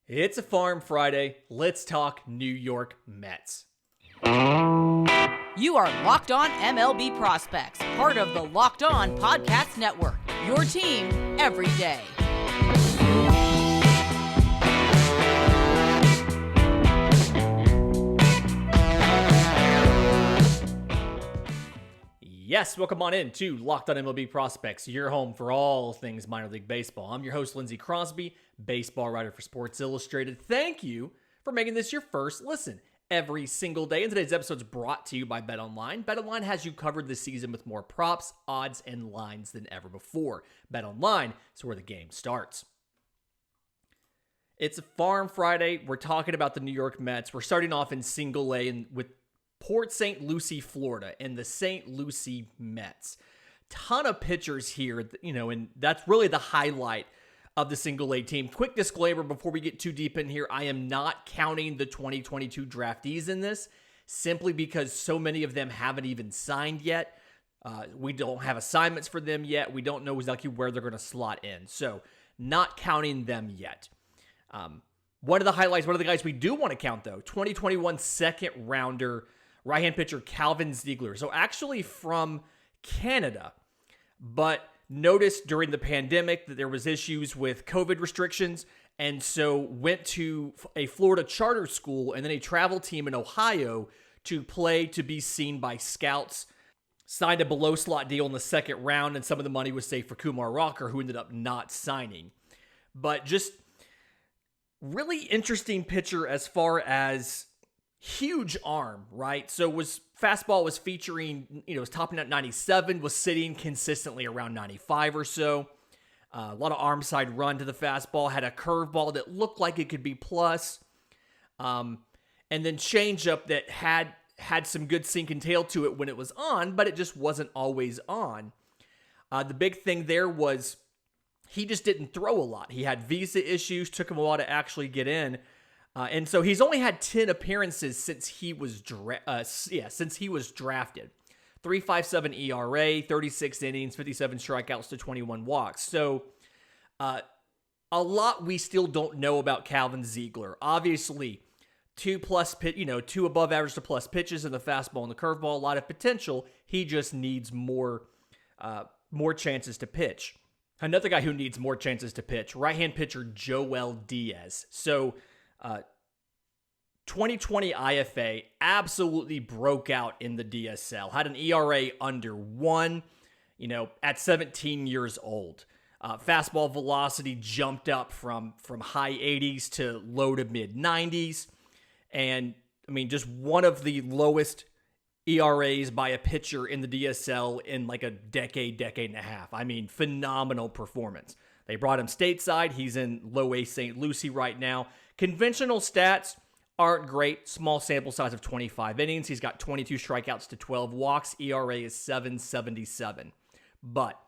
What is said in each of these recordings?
It's a Farm Friday. Let's talk New York Mets. You are Locked On MLB Prospects, part of the Locked On Podcast Network. Your team every day. Yes, welcome on in to Locked On MLB Prospects, your home for all things minor league baseball. I'm your host, Lindsey Crosby, baseball writer for Sports Illustrated. Thank you for making this your first listen every single day. And today's episode is brought to you by BetOnline. BetOnline has you covered this season with more props, odds, and lines than ever before. BetOnline is where the game starts. It's a Farm Friday. We're talking about the New York Mets. We're starting off in Single A with Port St. Lucie, Florida, and the St. Lucie Mets. Ton of pitchers here, and that's really the highlight of the Single A team. Quick disclaimer before we get too deep in here, I am not counting the 2022 draftees in this, simply because so many of them haven't even signed yet. We don't have assignments for them yet. We don't know exactly where they're going to slot in. So, not counting them yet. One of the highlights, one of the guys we do want to count, though, 2021 second rounder, right-hand pitcher Calvin Ziegler. So actually from Canada, but noticed during the pandemic that there was issues with COVID restrictions, and so went to a Florida charter school and then a travel team in Ohio to play to be seen by scouts. Signed a below slot deal in the second round, and some of the money was saved for Kumar Rocker, who ended up not signing. But just really interesting pitcher as far as huge arm, right? So fastball was featuring, was topping at 97, was sitting consistently around 95 or so. A lot of arm side run to the fastball, had a curveball that looked like it could be plus. And then changeup that had some good sink and tail to it when it was on, but it just wasn't always on. The big thing there was he just didn't throw a lot. He had visa issues, took him a while to actually get in. And so he's only had 10 appearances since he was drafted. 3.57 ERA, 36 innings, 57 strikeouts to 21 walks. So a lot we still don't know about Calvin Ziegler. Obviously, two above average to plus pitches in the fastball and the curveball, a lot of potential. He just needs more chances to pitch. Another guy who needs more chances to pitch, right-hand pitcher Joel Diaz. So 2020 IFA absolutely broke out in the DSL. Had an ERA under 1, at 17 years old. Fastball velocity jumped up from high 80s to low to mid 90s. And, just one of the lowest ERAs by a pitcher in the DSL in like a decade and a half. Phenomenal performance. They brought him stateside. He's in low A St. Lucie right now. Conventional stats aren't great. Small sample size of 25 innings. He's got 22 strikeouts to 12 walks. ERA is 7.77. But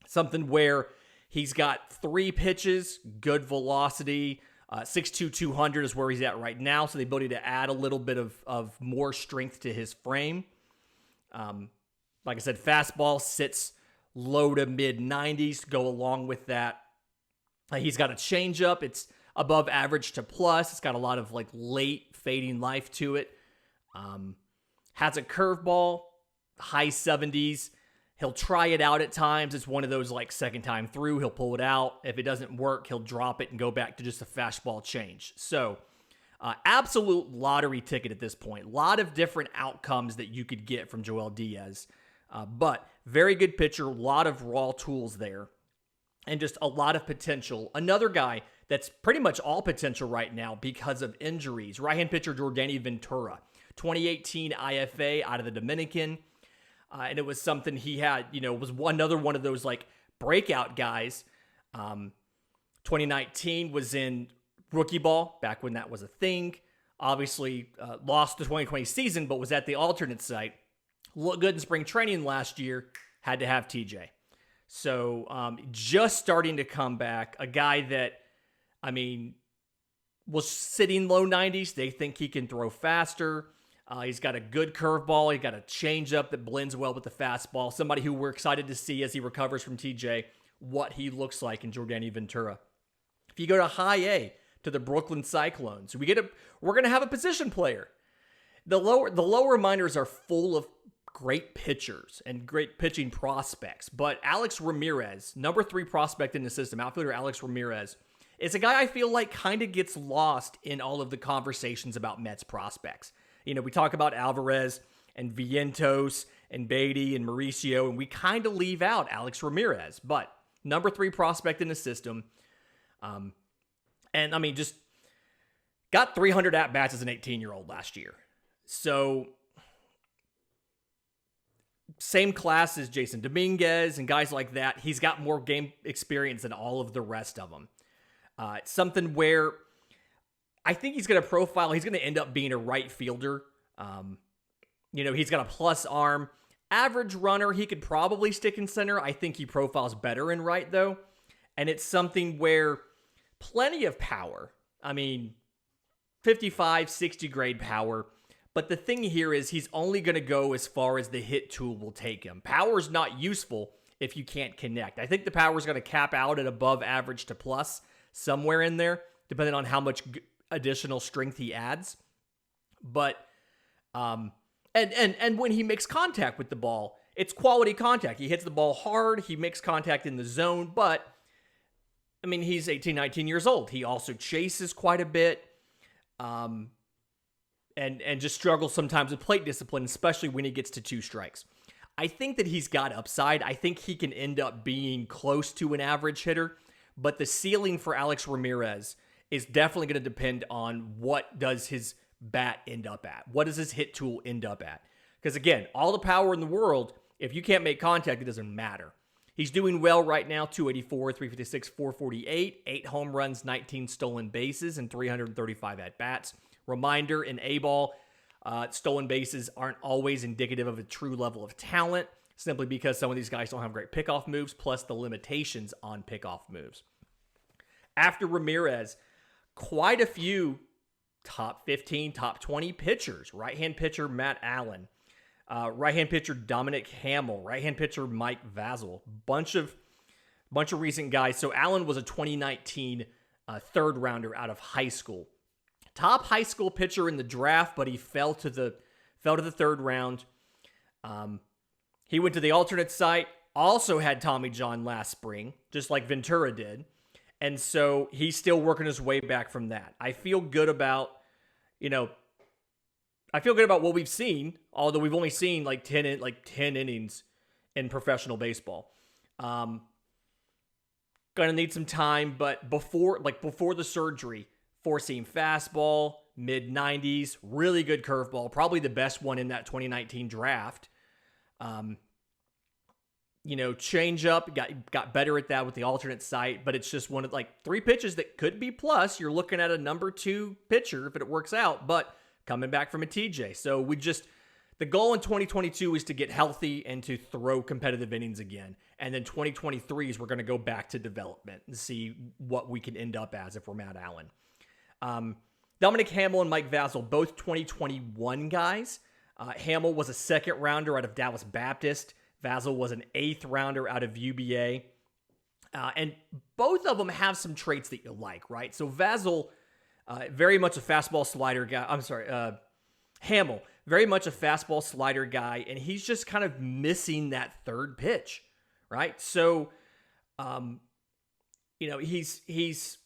something where he's got 3 pitches, good velocity. 6'2", 200 is where he's at right now. So the ability to add a little bit of more strength to his frame. Like I said, fastball sits low to mid 90s to go along with that. He's got a changeup. It's above average to plus. It's got a lot of late fading life to it. Has a curveball, high 70s. He'll try it out at times. It's one of those second time through. He'll pull it out. If it doesn't work, he'll drop it and go back to just a fastball change. So absolute lottery ticket at this point. A lot of different outcomes that you could get from Joel Diaz. But very good pitcher. A lot of raw tools there. And just a lot of potential. Another guy that's pretty much all potential right now because of injuries. Right-hand pitcher Jordany Ventura. 2018 IFA out of the Dominican. And it was something he had, was another one of those breakout guys. 2019 was in rookie ball, back when that was a thing. Obviously lost the 2020 season, but was at the alternate site. Looked good in spring training last year. Had to have TJ. So just starting to come back. A guy that, was sitting low 90s. They think he can throw faster. He's got a good curveball. He's got a changeup that blends well with the fastball. Somebody who we're excited to see as he recovers from TJ, what he looks like in Jordany Ventura. If you go to high A, to the Brooklyn Cyclones. We're going to have a position player. The lower minors are full of great pitchers and great pitching prospects, but Alex Ramirez, number 3 prospect in the system, outfielder Alex Ramirez, is a guy I feel like kind of gets lost in all of the conversations about Mets prospects. We talk about Alvarez and Vientos and Baty and Mauricio, and we kind of leave out Alex Ramirez, but number 3 prospect in the system. And I mean, just got 300 at-bats as an 18-year-old last year. So same class as Jason Dominguez and guys like that. He's got more game experience than all of the rest of them. It's something where I think he's going to end up being a right fielder. He's got a plus arm. Average runner, he could probably stick in center. I think he profiles better in right, though. And it's something where plenty of power. I mean, 55, 60 grade power. But the thing here is he's only going to go as far as the hit tool will take him. Power is not useful if you can't connect. I think the power is going to cap out at above average to plus, somewhere in there, depending on how much additional strength he adds. But, and when he makes contact with the ball, it's quality contact. He hits the ball hard. He makes contact in the zone. But, I mean, he's 18, 19 years old. He also chases quite a bit. And just struggles sometimes with plate discipline, especially when he gets to 2 strikes. I think that he's got upside. I think he can end up being close to an average hitter, but the ceiling for Alex Ramirez is definitely going to depend on what does his bat end up at. What does his hit tool end up at? Because again, all the power in the world, if you can't make contact, it doesn't matter. He's doing well right now, 284, 356, 448, 8 home runs, 19 stolen bases, and 335 at-bats. Reminder, in A-ball, stolen bases aren't always indicative of a true level of talent, simply because some of these guys don't have great pickoff moves, plus the limitations on pickoff moves. After Ramirez, quite a few top 15, top 20 pitchers. Right-hand pitcher Matt Allan, right-hand pitcher Dominic Hamill, right-hand pitcher Mike Vassell. Bunch of recent guys. So Allan was a 2019 third rounder out of high school. Top high school pitcher in the draft, but he fell to the third round. He went to the alternate site, also had Tommy John last spring, just like Ventura did. And so he's still working his way back from that. I feel good about, what we've seen, although we've only seen like 10 innings in professional baseball. Gonna need some time, but before the surgery, 4-seam fastball, mid-90s, really good curveball, probably the best one in that 2019 draft. Changeup, got better at that with the alternate site, but it's just one of 3 pitches that could be plus. You're looking at a number 2 pitcher if it works out, but coming back from a TJ. So the goal in 2022 is to get healthy and to throw competitive innings again. And then 2023 is we're going to go back to development and see what we can end up as if we're Matt Allan. Dominic Hamill and Mike Vassell, both 2021 guys. Hamill was a 2nd rounder out of Dallas Baptist. Vassell was an 8th rounder out of UBA. And both of them have some traits that you like, right? So Vassell, very much a fastball slider guy. Hamill, very much a fastball slider guy, and he's just kind of missing that third pitch, right? So, he's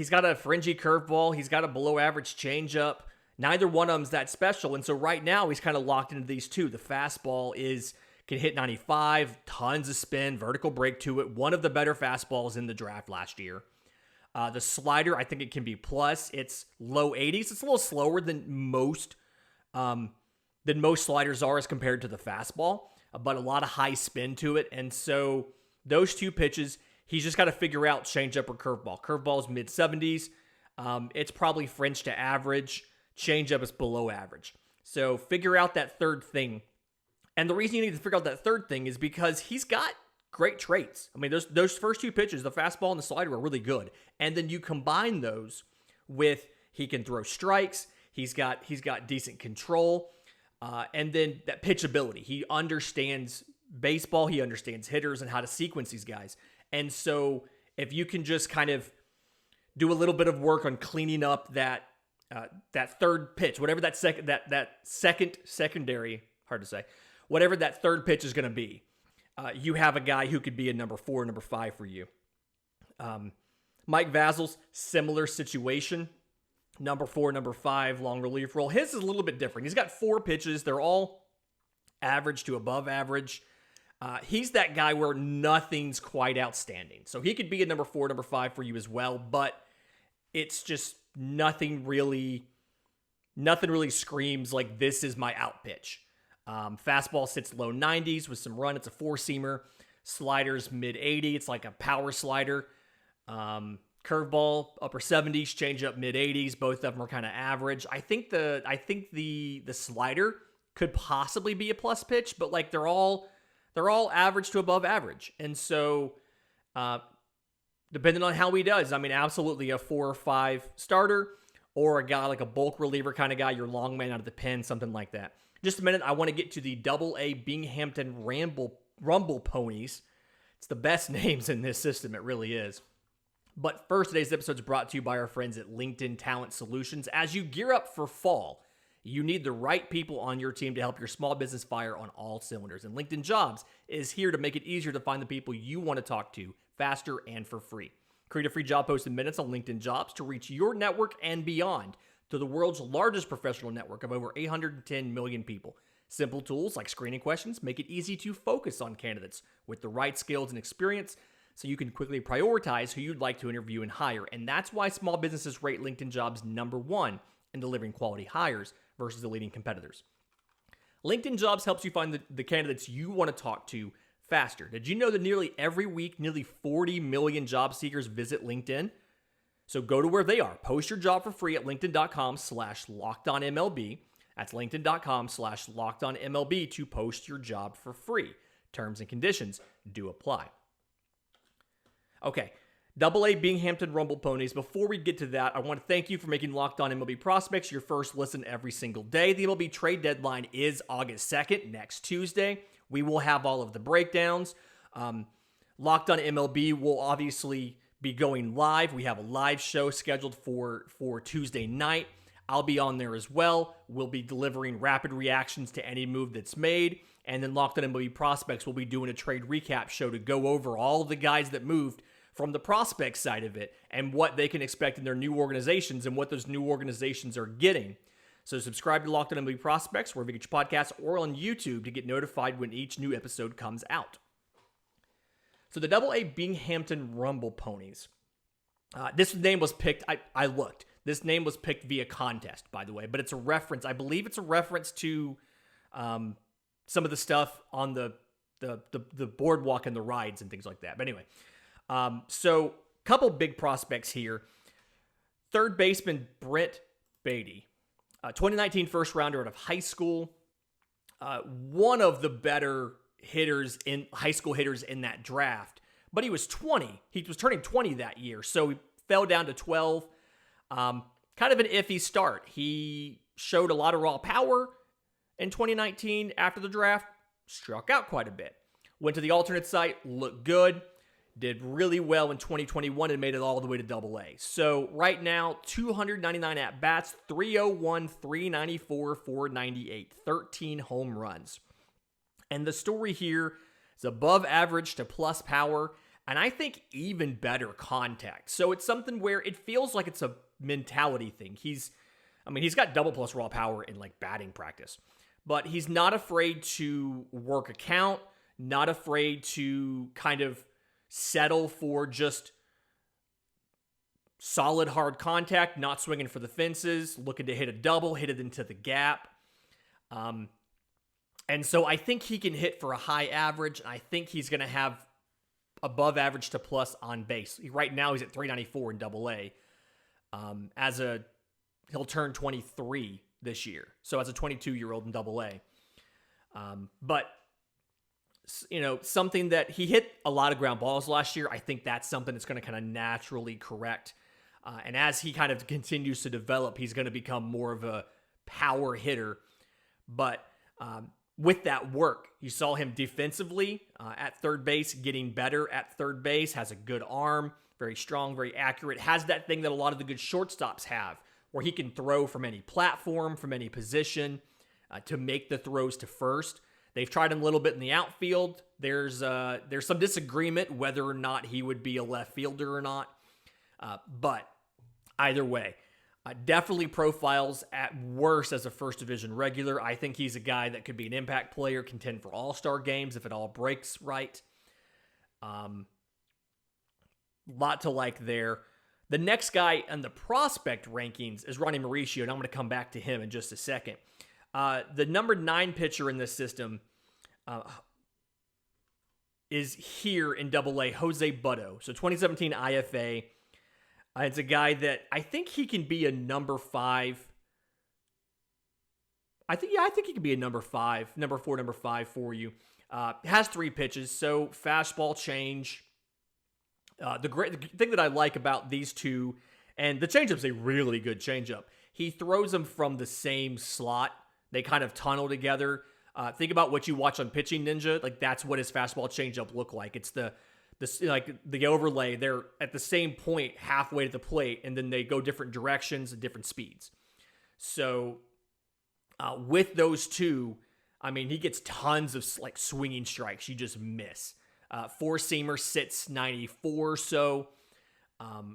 got a fringy curveball. He's got a below average changeup. Neither one of them's that special. And so right now he's kind of locked into these 2. The fastball can hit 95, tons of spin, vertical break to it. One of the better fastballs in the draft last year. The slider, I think it can be plus. It's low 80s. It's a little slower than most sliders are as compared to the fastball, but a lot of high spin to it. And so those 2 pitches, he's just got to figure out changeup or curveball. Curveball is mid-70s. It's probably fringe to average. Changeup is below average. So figure out that third thing. And the reason you need to figure out that third thing is because he's got great traits. I mean, those first 2 pitches, the fastball and the slider, are really good. And then you combine those with he can throw strikes. He's got decent control. And then that pitchability. He understands baseball. He understands hitters and how to sequence these guys. And so if you can just kind of do a little bit of work on cleaning up that third pitch, whatever that secondary, hard to say, whatever that third pitch is going to be. You have a guy who could be a number 4, number 5 for you. Mike Vassell's similar situation. Number 4, number 5, long relief role. His is a little bit different. He's got 4 pitches. They're all average to above average. He's that guy where nothing's quite outstanding. So he could be a number 4, number 5 for you as well, but it's just nothing really screams like this is my out pitch. Fastball sits low 90s with some run. It's a 4-seamer. Sliders mid 80. It's like a power slider. Curveball upper 70s, changeup mid 80s. Both of them are kind of average. I think the slider could possibly be a plus pitch, but like they're all average to above average. And so depending on how he does, I mean, absolutely a 4 or 5 starter, or a guy like a bulk reliever kind of guy, your long man out of the pen, something like that. Just a minute, I want to get to the Double-A Binghamton Rumble Ponies. It's the best names in this system, it really is. But first, today's episode is brought to you by our friends at LinkedIn Talent Solutions. As you gear up for fall, you need the right people on your team to help your small business fire on all cylinders. And LinkedIn Jobs is here to make it easier to find the people you want to talk to faster and for free. Create a free job post in minutes on LinkedIn Jobs to reach your network and beyond to the world's largest professional network of over 810 million people. Simple tools like screening questions make it easy to focus on candidates with the right skills and experience so you can quickly prioritize who you'd like to interview and hire. And that's why small businesses rate LinkedIn Jobs number 1 in delivering quality hires versus the leading competitors. LinkedIn Jobs helps you find the candidates you want to talk to faster. Did you know that nearly every week, nearly 40 million job seekers visit LinkedIn? So go to where they are. Post your job for free at linkedin.com/lockedonmlb. That's linkedin.com/lockedonmlb to post your job for free. Terms and conditions do apply. Okay, Double-A Binghamton Rumble Ponies. Before we get to that, I want to thank you for making Locked On MLB Prospects your first listen every single day. The MLB trade deadline is August 2nd, next Tuesday. We will have all of the breakdowns. Locked On MLB will obviously be going live. We have a live show scheduled for Tuesday night. I'll be on there as well. We'll be delivering rapid reactions to any move that's made. And then Locked On MLB Prospects will be doing a trade recap show to go over all of the guys that moved from the prospect side of it and what they can expect in their new organizations and what those new organizations are getting. So subscribe to Locked On MLB Prospects wherever you get your podcasts or on YouTube to get notified when each new episode comes out. So the Double-A Binghamton Rumble Ponies. This name was picked, I looked. This name was picked via contest, by the way, but it's a reference. I believe it's a reference to some of the stuff on the boardwalk and the rides and things like that. But anyway, so couple big prospects here. Third baseman Britt Beatty, 2019 first rounder out of high school. One of the better high school hitters in that draft, but he was 20. He was turning 20 that year, so he fell down to 12. Kind of an iffy start. He showed a lot of raw power in 2019 after the draft, struck out quite a bit. Went to the alternate site, looked good, did really well in 2021 and made it all the way to Double-A. So right now, 299 at-bats, 301, 394, 498, 13 home runs. And the story here is above average to plus power, and I think even better contact. So it's something where it feels like it's a mentality thing. He's got double plus raw power in like batting practice, but he's not afraid to work a count, not afraid to kind of settle for just solid hard contact, not swinging for the fences, looking to hit a double, hit it into the gap. And so I think he can hit for a high average. I think he's going to have above average to plus on base. Right now he's at 394 in Double-A. He'll turn 23 this year. So as a 22-year-old in Double-A. But something that he hit a lot of ground balls last year. I think that's something that's going to kind of naturally correct. And as he kind of continues to develop, he's going to become more of a power hitter. But with that work, you saw him defensively at third base, getting better at third base, has a good arm, very strong, very accurate, has that thing that a lot of the good shortstops have, where he can throw from any platform, from any position, to make the throws to first. They've tried him a little bit in the outfield. There's some disagreement whether or not he would be a left fielder or not. But either way, definitely profiles at worst as a first division regular. I think he's a guy that could be an impact player, contend for all-star games if it all breaks right. Lot to like there. The next guy on the prospect rankings is Ronnie Mauricio, and I'm going to come back to him in just a second. The number 9 pitcher in this system is here in Double-A, Jose Butto. So 2017 IFA. It's a guy that I think he can be a number 5. I think he can be a number 5, number 4, number 5 for you. Has 3 pitches, so fastball change. The thing that I like about these two, and the changeup's a really good changeup. He throws them from the same slot. They kind of tunnel together. Think about what you watch on Pitching Ninja. Like, that's what his fastball changeup look like. It's the overlay. They're at the same point halfway to the plate, and then they go different directions and different speeds. So with those two, I mean, he gets tons of like swinging strikes. You just miss. Four-seamer sits 94 or so.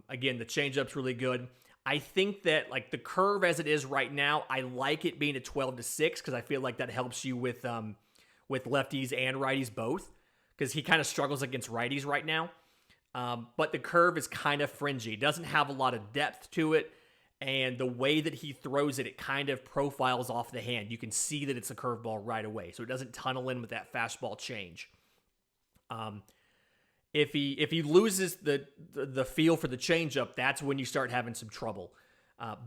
Again, the changeup's really good. I think that like the curve as it is right now, I like it being a 12-6 because I feel like that helps you with lefties and righties both, because he kind of struggles against righties right now. But the curve is kind of fringy. It doesn't have a lot of depth to it, and the way that he throws it, it kind of profiles off the hand. You can see that it's a curveball right away, so it doesn't tunnel in with that fastball change. If he loses the feel for the changeup, that's when you start having some trouble.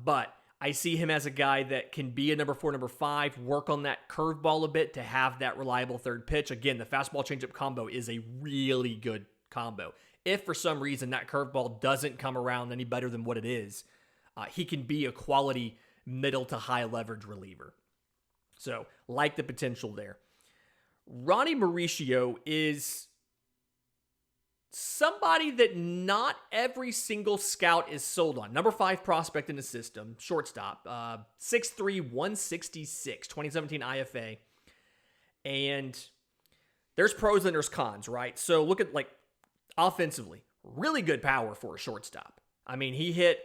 But I see him as a guy that can be a number 4, number 5, work on that curveball a bit to have that reliable third pitch. Again, the fastball changeup combo is a really good combo. If for some reason that curveball doesn't come around any better than what it is, he can be a quality middle to high leverage reliever. So, like the potential there. Ronnie Mauricio is somebody that not every single scout is sold on. Number 5 prospect in the system, shortstop, 6'3", 166, 2017 IFA. And there's pros and there's cons, right? So look at like offensively, really good power for a shortstop. I mean, he hit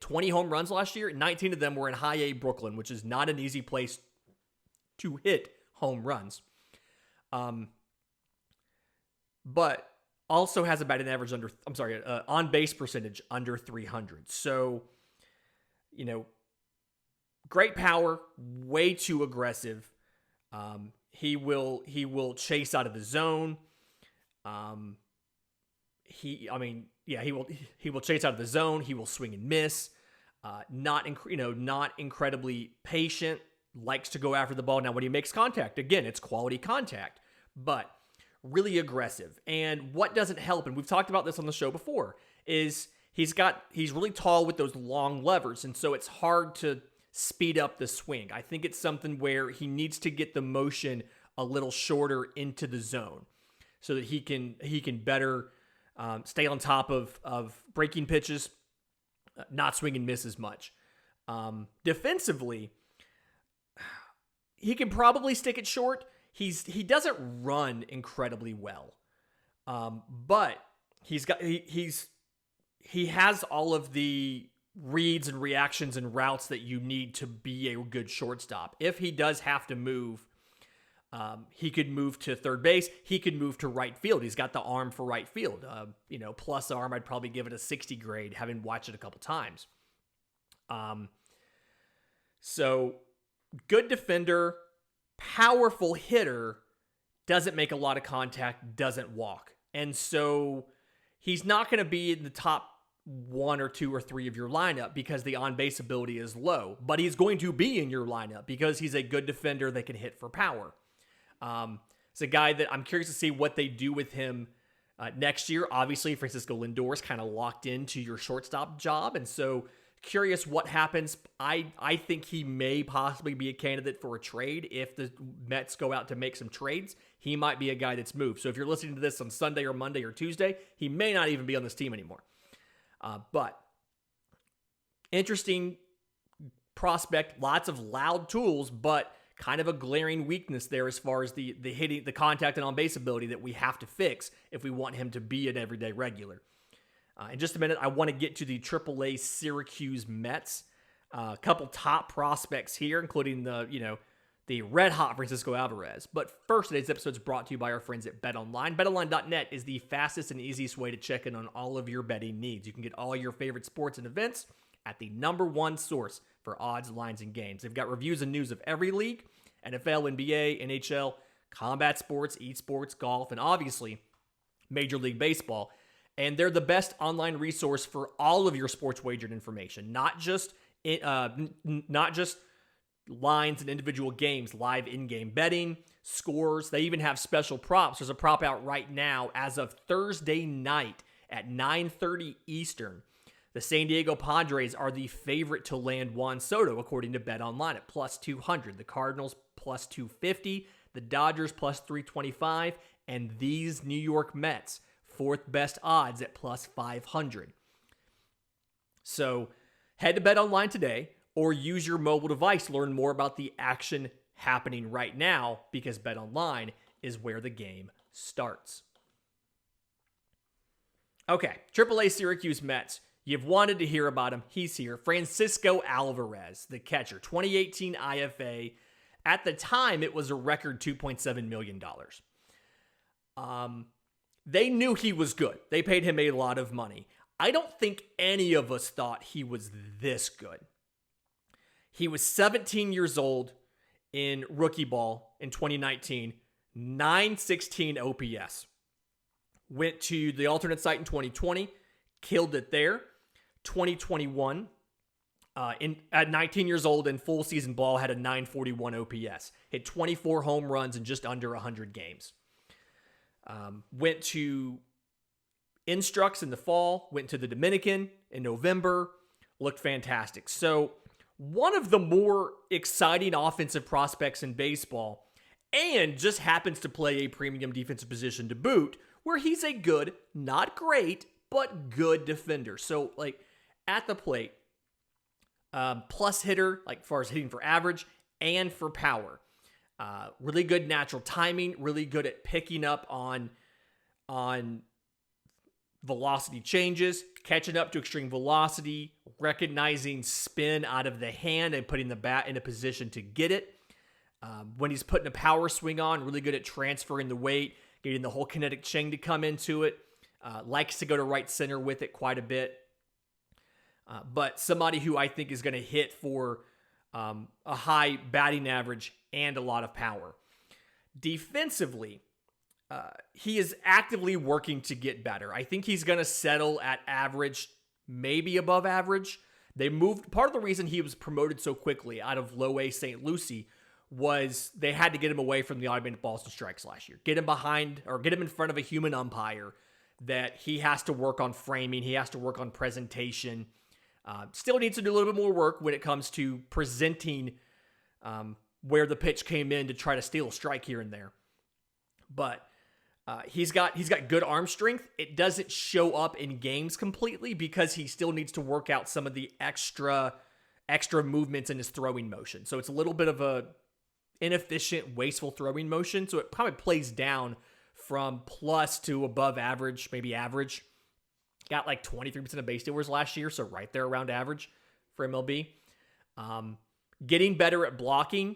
20 home runs last year. 19 of them were in High-A Brooklyn, which is not an easy place to hit home runs. But also has a batting average on base percentage under 300. So, great power, way too aggressive. He will chase out of the zone. He will chase out of the zone. He will swing and miss. Not incredibly patient. Likes to go after the ball. Now, when he makes contact, again, it's quality contact, but really aggressive. And what doesn't help, and we've talked about this on the show before, is he's really tall with those long levers, and so it's hard to speed up the swing. I think it's something where he needs to get the motion a little shorter into the zone so that he can better stay on top of breaking pitches, not swing and miss as much. Defensively, he can probably stick it short. He doesn't run incredibly well, but he has all of the reads and reactions and routes that you need to be a good shortstop. If he does have to move, he could move to third base. He could move to right field. He's got the arm for right field. Plus arm, I'd probably give it a 60 grade, having watched it a couple times. So good defender, powerful hitter, doesn't make a lot of contact, doesn't walk. And so he's not going to be in the top 1 or 2 or 3 of your lineup because the on-base ability is low. But he's going to be in your lineup because he's a good defender that can hit for power. It's a guy that I'm curious to see what they do with him next year. Obviously, Francisco Lindor is kind of locked into your shortstop job. And so Curious what happens. I think he may possibly be a candidate for a trade. If the Mets go out to make some trades, he might be a guy that's moved. So if you're listening to this on Sunday or Monday or Tuesday, he may not even be on this team anymore. But interesting prospect, lots of loud tools, but kind of a glaring weakness there as far as the hitting, the contact and on-base ability that we have to fix if we want him to be an everyday regular. In just a minute, I want to get to the Triple-A Syracuse Mets. A couple top prospects here, including the red-hot Francisco Alvarez. But first, today's episode is brought to you by our friends at BetOnline. BetOnline.net is the fastest and easiest way to check in on all of your betting needs. You can get all your favorite sports and events at the #1 source for odds, lines, and games. They've got reviews and news of every league, NFL, NBA, NHL, combat sports, esports, golf, and obviously Major League Baseball. And they're the best online resource for all of your sports wagered information, not just lines and individual games, live in-game betting, scores. They even have special props. There's a prop out right now as of Thursday night at 9:30 Eastern. The San Diego Padres are the favorite to land Juan Soto, according to BetOnline, at plus 200. The Cardinals plus 250. The Dodgers plus 325. And these New York Mets, fourth best odds at plus 500. So head to BetOnline today or use your mobile device to learn more about the action happening right now, because BetOnline is where the game starts. Okay, Triple-A Syracuse Mets. You've wanted to hear about him. He's here. Francisco Alvarez, the catcher, 2018 IFA. At the time, it was a record $2.7 million. They knew he was good. They paid him a lot of money. I don't think any of us thought he was this good. He was 17 years old in rookie ball in 2019, 916 OPS. Went to the alternate site in 2020, killed it there. 2021, at 19 years old in full season ball, had a 941 OPS. Hit 24 home runs in just under 100 games. Went to Instructs in the fall, went to the Dominican in November, looked fantastic. So one of the more exciting offensive prospects in baseball, and just happens to play a premium defensive position to boot, where he's a good, not great, but good defender. So, at the plate, plus hitter, as far as hitting for average and for power. Really good natural timing, really good at picking up on velocity changes, catching up to extreme velocity, recognizing spin out of the hand and putting the bat in a position to get it. When he's putting a power swing on, really good at transferring the weight, getting the whole kinetic chain to come into it. Likes to go to right center with it quite a bit. But somebody who I think is going to hit for a high batting average and a lot of power. Defensively, he is actively working to get better. I think he's going to settle at average, maybe above average. Part of the reason he was promoted so quickly out of low A St. Lucie was they had to get him away from the automated balls and strikes last year. Get him in front of a human umpire that he has to work on framing. He has to work on presentation. Still needs to do a little bit more work when it comes to presenting where the pitch came in to try to steal a strike here and there. But he's got good arm strength. It doesn't show up in games completely because he still needs to work out some of the extra movements in his throwing motion. So it's a little bit of a inefficient, wasteful throwing motion. So it probably plays down from plus to above average, maybe average. Got 23% of base stealers last year, so right there around average for MLB. Getting better at blocking.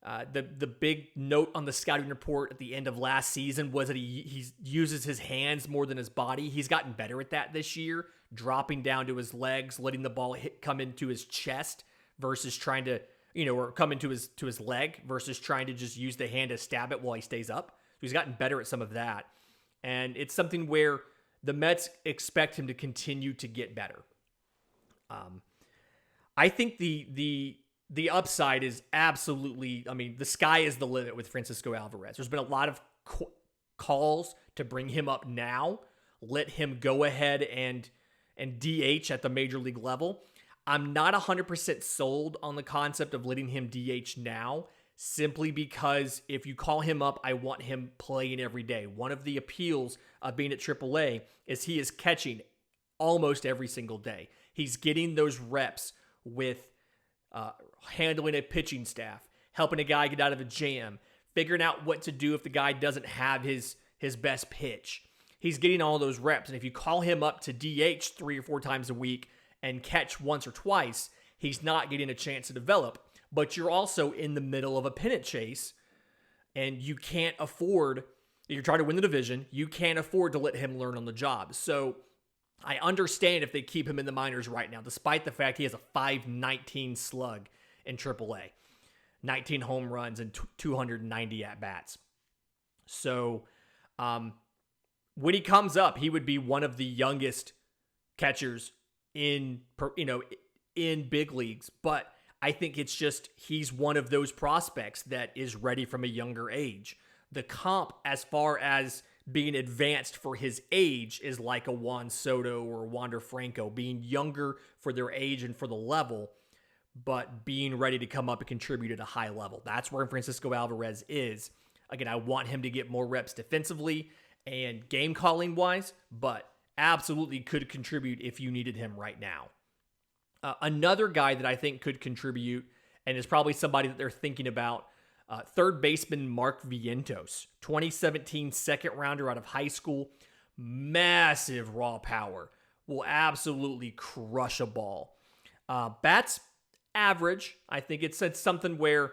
The big note on the scouting report at the end of last season was that he uses his hands more than his body. He's gotten better at that this year, dropping down to his legs, letting the ball come into his chest versus trying to, or come into his leg versus trying to just use the hand to stab it while he stays up. So he's gotten better at some of that. And it's something where the Mets expect him to continue to get better. I think the upside is absolutely, the sky is the limit with Francisco Alvarez. There's been a lot of calls to bring him up now, let him go ahead and DH at the major league level. I'm not 100% sold on the concept of letting him DH now, simply because if you call him up, I want him playing every day. One of the appeals of being at Triple-A is he is catching almost every single day. He's getting those reps with handling a pitching staff, helping a guy get out of a jam, figuring out what to do if the guy doesn't have his best pitch. He's getting all those reps, and if you call him up to DH 3 or 4 times a week and catch once or twice, he's not getting a chance to develop. But you're also in the middle of a pennant chase, and you can't afford, you're trying to win the division, you can't afford to let him learn on the job. So I understand if they keep him in the minors right now, despite the fact he has a .519 slug in AAA, 19 home runs and 290 at-bats. So when he comes up, he would be one of the youngest catchers in big leagues. But I think it's just he's one of those prospects that is ready from a younger age. The comp, as far as being advanced for his age, is like a Juan Soto or Wander Franco, being younger for their age and for the level, but being ready to come up and contribute at a high level. That's where Francisco Alvarez is. Again, I want him to get more reps defensively and game calling wise, but absolutely could contribute if you needed him right now. Another guy that I think could contribute, and is probably somebody that they're thinking about, third baseman Mark Vientos, 2017 second rounder out of high school, massive raw power, will absolutely crush a ball. Bats average. I think it's something where,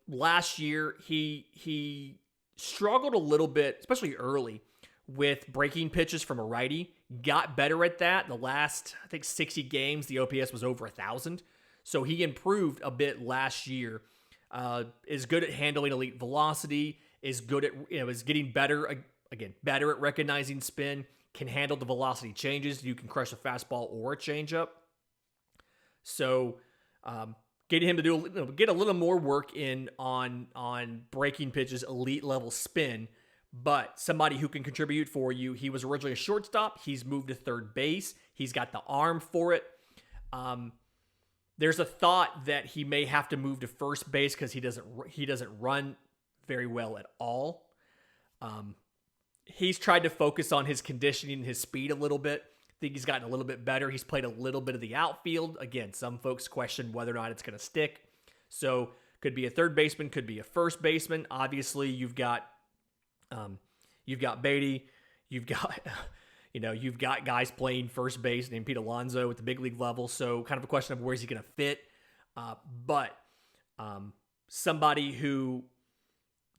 last year he struggled a little bit, especially early, with breaking pitches from a righty. Got better at that. The last, 60 games, the OPS was over 1,000. So he improved a bit last year. Is good at handling elite velocity. Is good at, is getting better, better at recognizing spin. Can handle the velocity changes. You can crush a fastball or a changeup. So getting him to get a little more work in on breaking pitches, elite level spin, but somebody who can contribute for you. He was originally a shortstop. He's moved to third base. He's got the arm for it. There's a thought that he may have to move to first base because he doesn't run very well at all. He's tried to focus on his conditioning, his speed a little bit. I think he's gotten a little bit better. He's played a little bit of the outfield. Again, some folks question whether or not it's going to stick. So could be a third baseman, could be a first baseman. Obviously, you've got Baty, you've got guys playing first base named Pete Alonso at the big league level. So kind of a question of where's he going to fit. But somebody who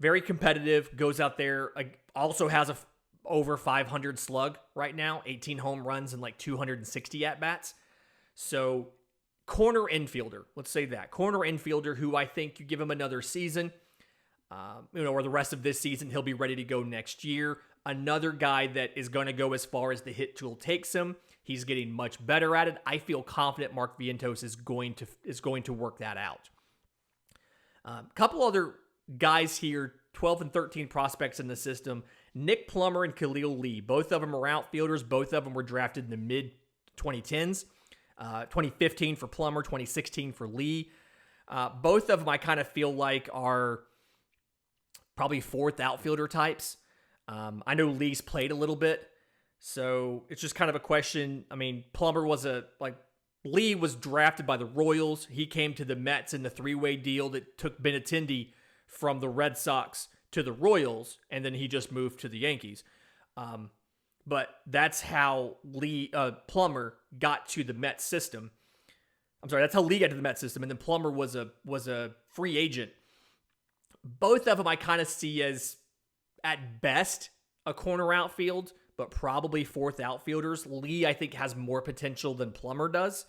very competitive, goes out there, also has over 500 slug right now, 18 home runs and like 260 at-bats. So corner infielder, let's say that. Corner infielder who I think you give him another season, or the rest of this season, he'll be ready to go next year. Another guy that is going to go as far as the hit tool takes him. He's getting much better at it. I feel confident Mark Vientos is going to work that out. Couple other guys here, 12 and 13 prospects in the system. Nick Plummer and Khalil Lee. Both of them are outfielders. Both of them were drafted in the mid-2010s. 2015 for Plummer, 2016 for Lee. Both of them I kind of feel like are probably fourth outfielder types. I know Lee's played a little bit, so it's just kind of a question. I mean, Plummer Lee was drafted by the Royals. He came to the Mets in the three-way deal that took Benintendi from the Red Sox to the Royals, and then he just moved to the Yankees. But that's how Plummer got to the Mets system. I'm sorry, that's how Lee got to the Mets system, and then Plummer was a free agent. Both of them I kind of see as, at best, a corner outfield, but probably fourth outfielders. Lee, I think, has more potential than Plummer does.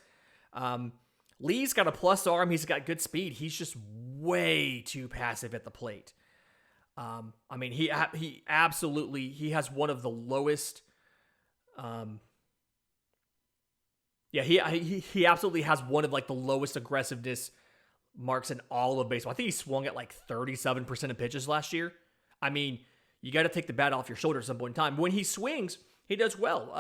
Lee's got a plus arm. He's got good speed. He's just way too passive at the plate. He absolutely, he has one of the lowest, he absolutely has one of the lowest aggressiveness marks in all of baseball. I think he swung at 37% of pitches last year. I mean, you got to take the bat off your shoulder at some point in time. When he swings, he does well.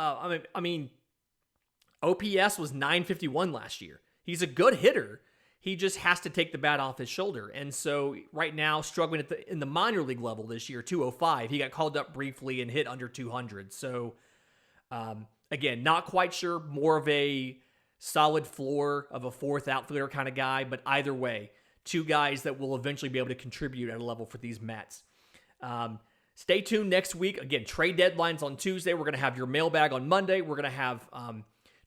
OPS was 951 last year. He's a good hitter. He just has to take the bat off his shoulder. And so right now, struggling in the minor league level this year, 205. He got called up briefly and hit under 200. So, again, not quite sure. More of a solid floor of a fourth outfielder kind of guy. But either way, two guys that will eventually be able to contribute at a level for these Mets. Stay tuned next week. Again, trade deadlines on Tuesday. We're going to have your mailbag on Monday. We're going to have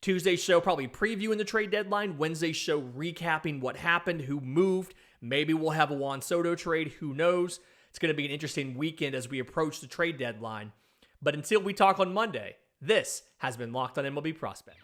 Tuesday's show probably previewing the trade deadline. Wednesday's show recapping what happened, who moved. Maybe we'll have a Juan Soto trade. Who knows? It's going to be an interesting weekend as we approach the trade deadline. But until we talk on Monday, this has been Locked on MLB Prospects.